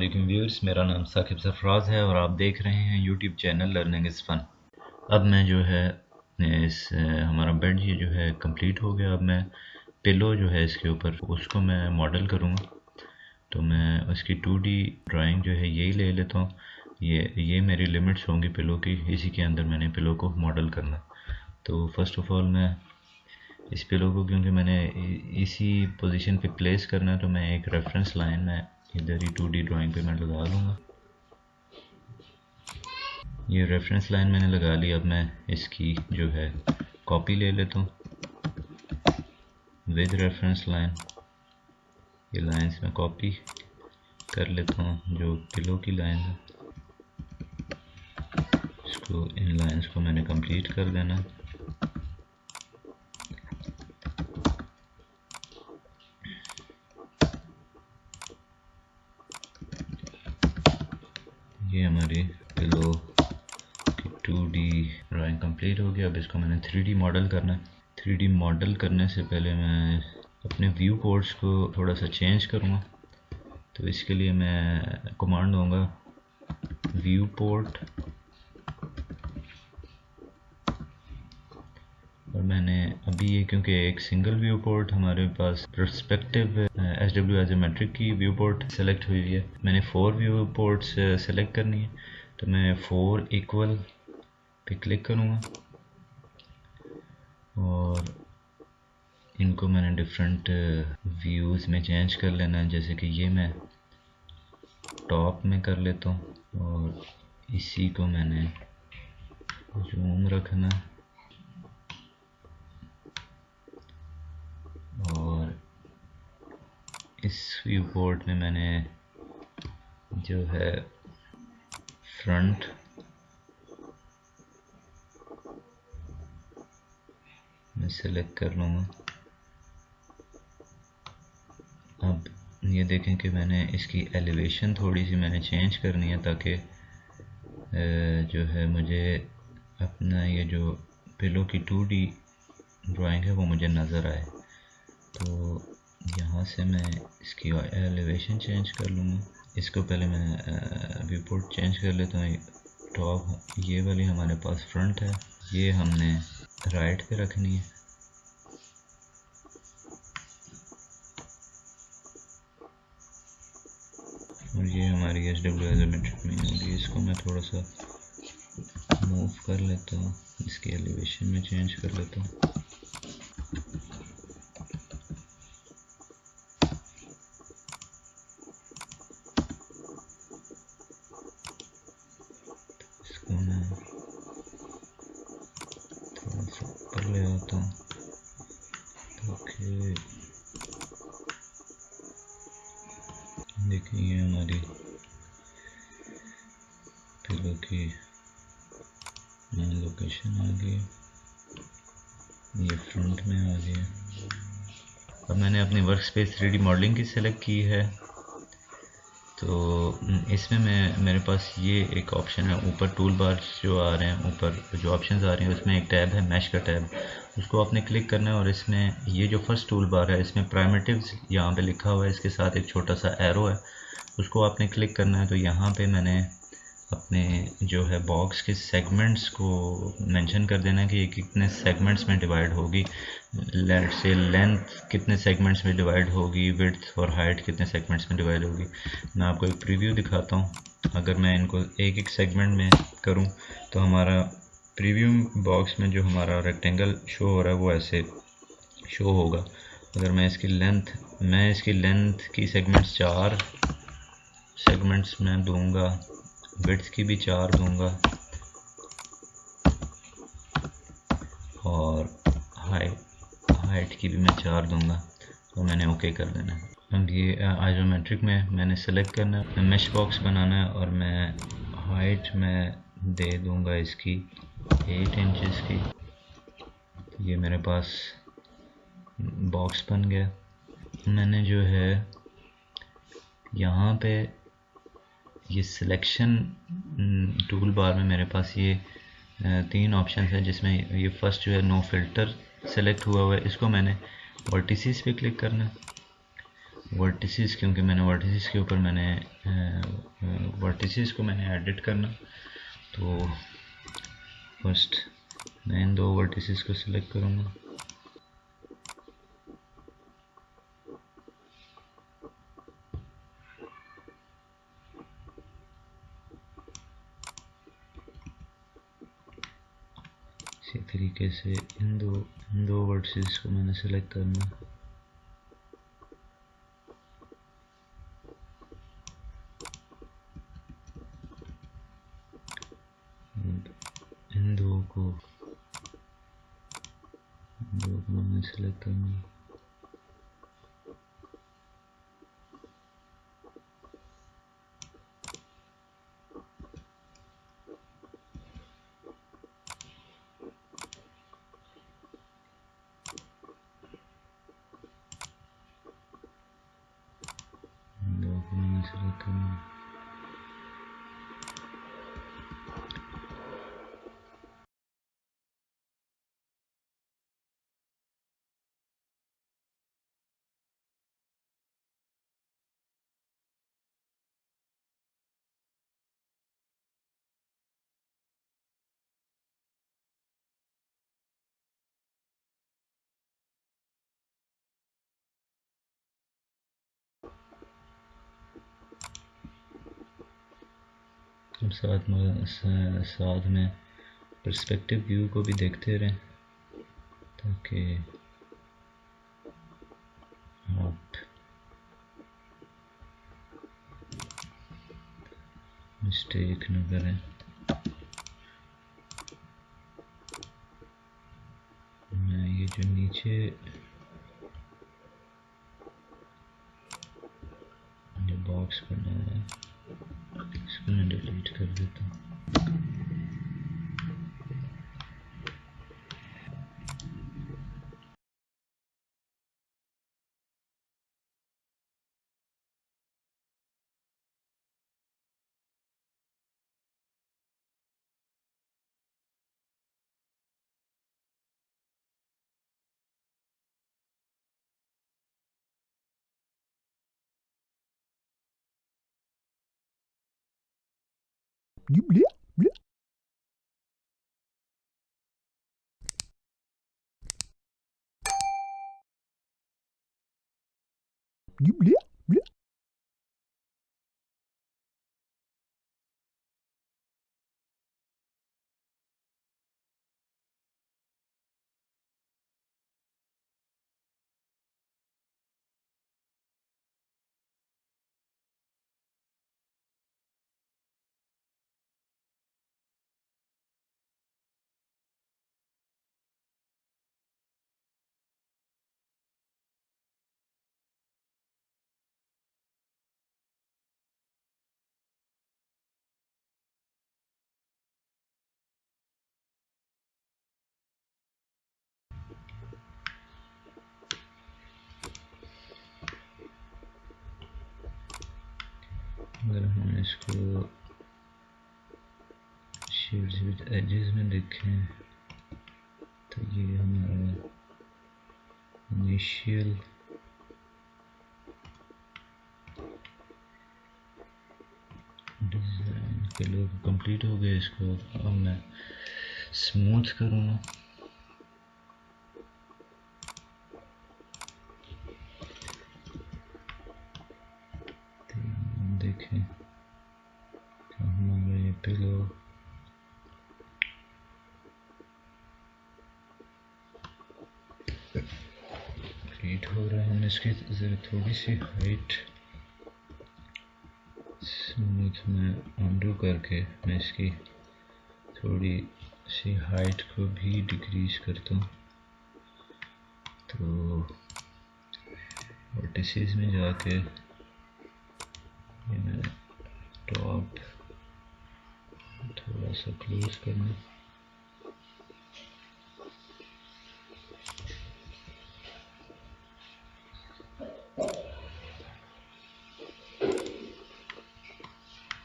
वालेकुम व्यूअर्स, मेरा नाम साकिब सरफराज है और आप देख रहे हैं YouTube channel learning is fun. अब मैं जो है हमारा बेड ये जो है कंप्लीट हो गया। अब मैं पिलो जो है इसके ऊपर उसको मैं मॉडल करूँगा। तो मैं उसकी 2D ड्राइंग जो है यही ले लेता हूँ। ये मेरी लिमिट्स होंगी पिलो की, इसी के अंदर मैंने पिलो को मॉडल करना। तो फर्स्ट ऑफ ऑल मैं इस पिलो को, क्योंकि मैंने इसी पोजीशन पे प्लेस करना है, तो मैं एक रेफरेंस लाइन में इधर ही 2D ड्राइंग पे मैं लगा लूँगा। ये रेफरेंस लाइन मैंने लगा ली। अब मैं इसकी जो है कॉपी ले लेता हूँ विद रेफरेंस लाइन। ये लाइंस में कॉपी कर लेता हूँ जो पिलो की लाइन है। इसको इन लाइंस को मैंने कंप्लीट कर देना। ये हमारी पिलो की 2D ड्राइंग कंप्लीट हो गया। अब इसको मैंने 3D मॉडल करना है। 3D मॉडल करने से पहले मैं अपने व्यू पोर्ट्स को थोड़ा सा चेंज करूँगा। तो इसके लिए मैं कमांड दूंगा व्यू पोर्ट, और मैंने अभी ये, क्योंकि एक सिंगल व्यू पोर्ट हमारे पास पर्सपेक्टिव SW आइसोमेट्रिक की व्यू पोर्ट सेलेक्ट हुई है, मैंने 4 व्यू पोर्ट्स सेलेक्ट करनी है। तो मैं 4 इक्वल पे क्लिक करूँगा और इनको मैंने डिफरेंट व्यूज़ में चेंज कर लेना है। जैसे कि ये मैं टॉप में कर लेता हूँ और इसी को मैंने जूम रखना है और इस व्यू पोर्ट में मैंने जो है फ्रंट में सेलेक्ट कर लूँगा। अब ये देखें कि मैंने इसकी एलिवेशन थोड़ी सी मैंने चेंज करनी है, ताकि जो है मुझे अपना ये जो पिलो की 2D ड्राइंग है वो मुझे नज़र आए। तो यहाँ से मैं इसकी एलिवेशन चेंज कर लूँगा। इसको पहले मैं व्यू पोर्ट चेंज कर लेता हूँ। टॉप ये वाली हमारे पास फ्रंट है, ये हमने राइट पे रखनी है। और ये हमारी SW आइसोमेट्रिक में होगी। इसको मैं थोड़ा सा मूव कर लेता हूँ, इसकी एलिवेशन में चेंज कर लेता हूँ। इसको मैं थोड़ा सा ऊपर ले आता हूँ ताकि देखिए ये हमारी पिलो की मेन लोकेशन आ गई, ये फ्रंट में आ गया। अब मैंने अपनी वर्क स्पेस 3D मॉडलिंग की सेलेक्ट की है। तो इसमें मेरे पास ये एक ऑप्शन है, ऊपर टूल बार जो आ रहे हैं, ऊपर जो ऑप्शंस आ रही हैं उसमें एक टैब है मैश का टैब, उसको आपने क्लिक करना है। और इसमें ये जो फर्स्ट टूल बार है इसमें प्राइमिटिव्स यहाँ पे लिखा हुआ है, इसके साथ एक छोटा सा एरो है, उसको आपने क्लिक करना है। तो यहाँ पे मैंने अपने जो है बॉक्स के सेगमेंट्स को मेंशन कर देना है कि ये कितने सेगमेंट्स में डिवाइड होगी। लेट से लेंथ कितने सेगमेंट्स में डिवाइड होगी, विड्थ और हाइट कितने सेगमेंट्स में डिवाइड होगी। मैं आपको एक प्रीव्यू दिखाता हूँ। अगर मैं इनको एक एक सेगमेंट में करूँ तो हमारा प्रीव्यू बॉक्स में जो हमारा रेक्टेंगल शो हो रहा है वो ऐसे शो होगा। अगर मैं इसकी लेंथ की सेगमेंट्स 4 सेगमेंट्स में दूंगा, विड्थ की भी 4 दूंगा और हाइट की भी मैं 4 दूंगा। तो मैंने ओके कर देना है। अब ये आइसोमेट्रिक में मैंने सेलेक्ट करना है, मैश बॉक्स बनाना है और मैं हाइट में दे दूंगा इसकी 8 इंचेस की। ये मेरे पास बॉक्स बन गया। मैंने जो है यहाँ पे ये सिलेक्शन टूल बार में मेरे पास ये 3 ऑप्शन है, जिसमें ये फर्स्ट जो है नो फिल्टर सेलेक्ट हुआ है, इसको मैंने वर्टिसेस पे क्लिक करना है। वर्टिसेस, क्योंकि मैंने वर्टिसेस के ऊपर मैंने वर्टिसेस को मैंने एडिट करना, तो फर्स्ट मैं इन दो वर्टिसेस को सिलेक्ट करूँगा। इसी तरीके से इन दो वर्टिसेस को मैंने सिलेक्ट करना। इन दो को मैंने सिलेक्ट करना। हम साथ में पर्सपेक्टिव व्यू को भी देखते रहें, ताकि आप मिस्टेक न करें। मैं ये जो नीचे जो बॉक्स बना है इसको मैं डिलीट कर देता हूँ। अगर हम इसको शेड्स विद एजेस में देखें तो ये हमारा इनिशियल डिज़ाइन के लिए कंप्लीट हो गया। इसको अब मैं स्मूथ करूँगा। देखें तो हमारा ये पिलो कंप्लीट हो रहा है। हम इसकी ज़रा थोड़ी सी हाइट स्मूथ में अंडू करके मैं इसकी थोड़ी सी हाइट को भी डिक्रीज करता हूँ। तो वर्टिसेस में जाके ये मैंने टॉप थोड़ा सा क्लोज करना।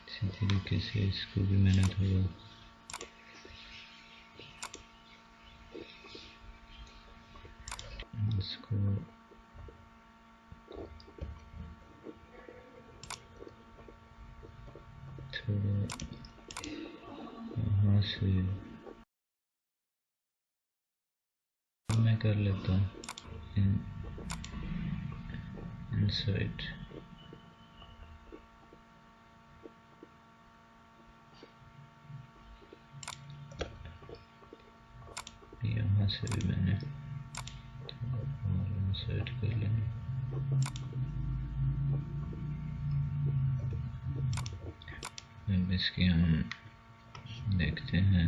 इसी तरीके से इसको भी मैंने थोड़ा इसको थोड़ा यहाँ से मैं कर लेता हूँ इनसाइड। यहाँ से भी मैंने इनसाइड कर लेंगे। अब इसकी हम देखते हैं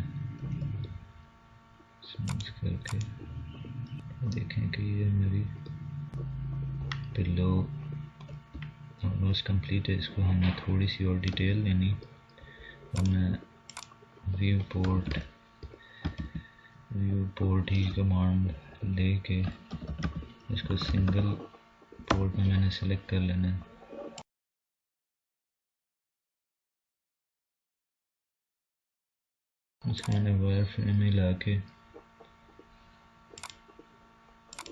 स्मूथ करके, देखें कि ये मेरी पिलो ऑलमोस्ट कंप्लीट है। इसको हमने थोड़ी सी और डिटेल लेनी। और मैं व्यू पोर्ट ही कमांड लेके इसको सिंगल पोर्ट में मैंने सेलेक्ट कर लेना है। इसको मैंने वायर फ्रेम में ला के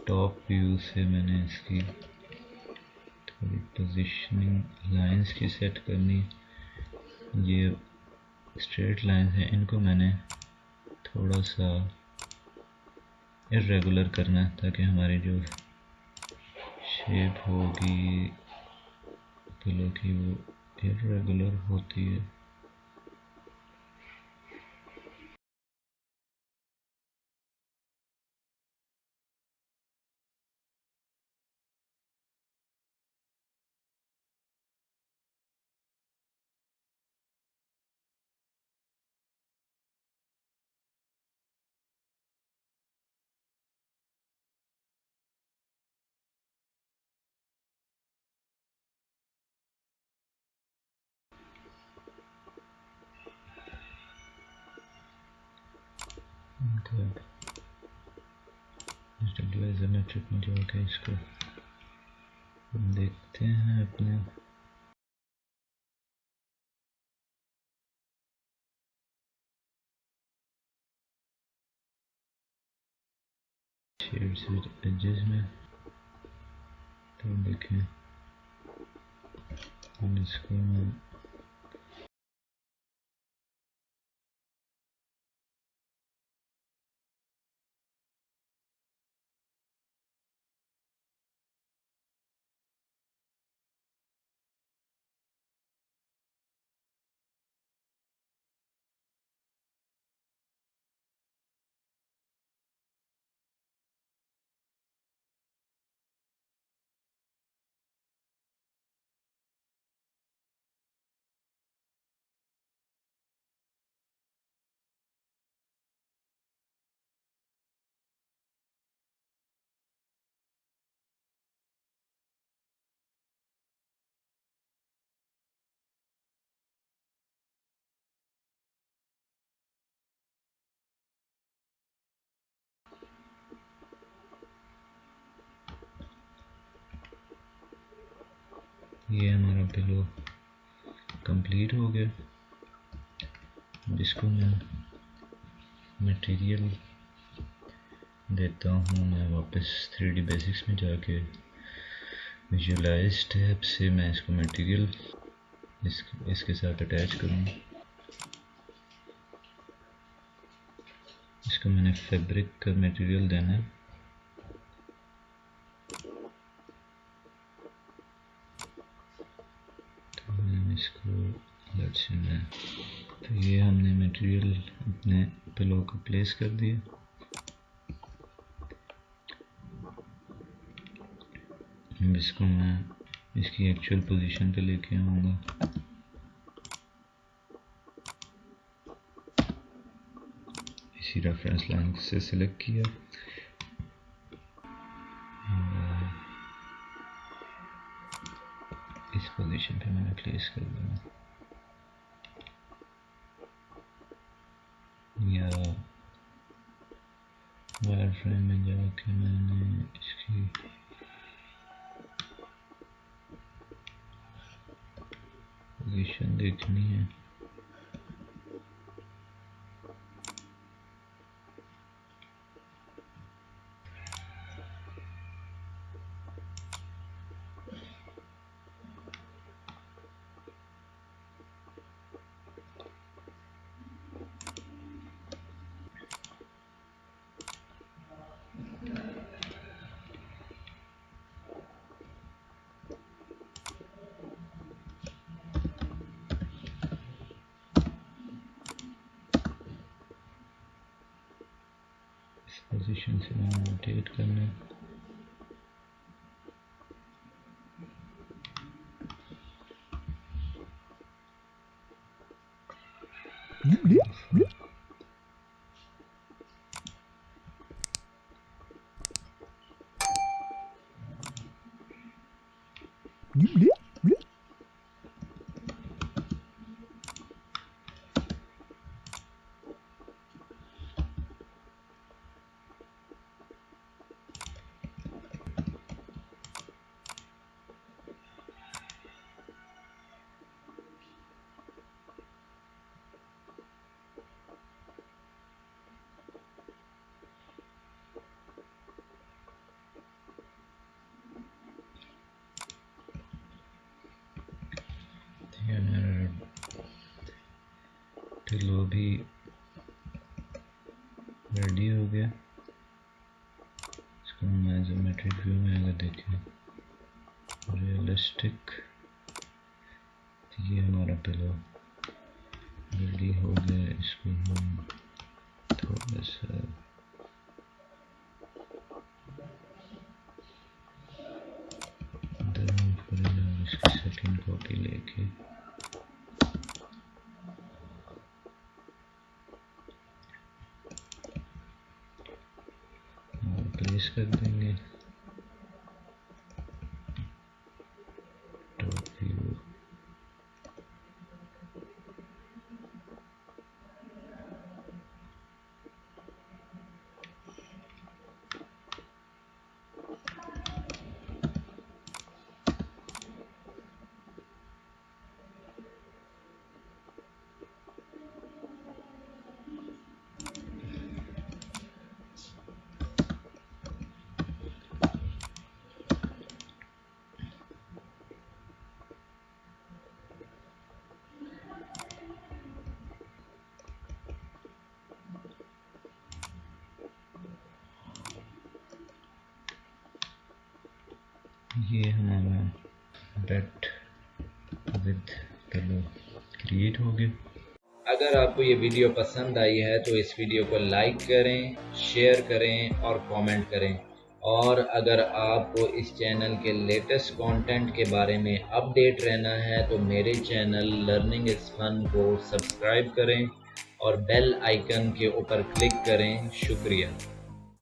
टॉप व्यू से मैंने इसकी थोड़ी पोजीशनिंग लाइंस की सेट करनी। ये स्ट्रेट लाइंस हैं, इनको मैंने थोड़ा सा इरेगुलर करना है ताकि हमारी जो शेप होगी पिलो की वो इरेगुलर होती है। इज़ोमेट्रिक में जाके इसको देखते हैं अपने शेड्स विद एजेस में। तो देखें इसको मैं ये हमारा पिलो कंप्लीट हो गया। जिसको मैं मटेरियल देता हूँ, मैं वापस 3D बेसिक्स में जाके विजुअलाइज टैब से मैं इसको मटेरियल इसके साथ अटैच करूँगा। इसको मैंने फैब्रिक का मटेरियल देना है। तो मैं इसको तो ये हमने मटेरियल अपने पिलो को प्लेस कर दिया। अब इसको मैं इसकी एक्चुअल पोजीशन पे लेके आऊँगा। इसी रेफरेंस लाइन से सिलेक्ट किया, इस पोजीशन पे मैंने प्लेस कर दिया। या वायर फ्रेम में जाके मैंने इसकी पोजीशन देखनी है। पोजीशन से रोटेट करना है। पिलो भी रेडी हो गया। इसको हम आइसोमेट्रिक व्यू में अगर देखें रियलिस्टिक, ये हमारा पिलो रेडी हो गया। इसको हम थोड़ा सा इसकी सेकंड कॉपी लेके प्लेस कर देंगे। टॉप व्यू ये हमारा बेड विद पिलो क्रिएट हो गया। अगर आपको ये वीडियो पसंद आई है तो इस वीडियो को लाइक करें, शेयर करें और कमेंट करें। और अगर आपको इस चैनल के लेटेस्ट कंटेंट के बारे में अपडेट रहना है तो मेरे चैनल लर्निंग इज फन को सब्सक्राइब करें और बेल आइकन के ऊपर क्लिक करें। शुक्रिया।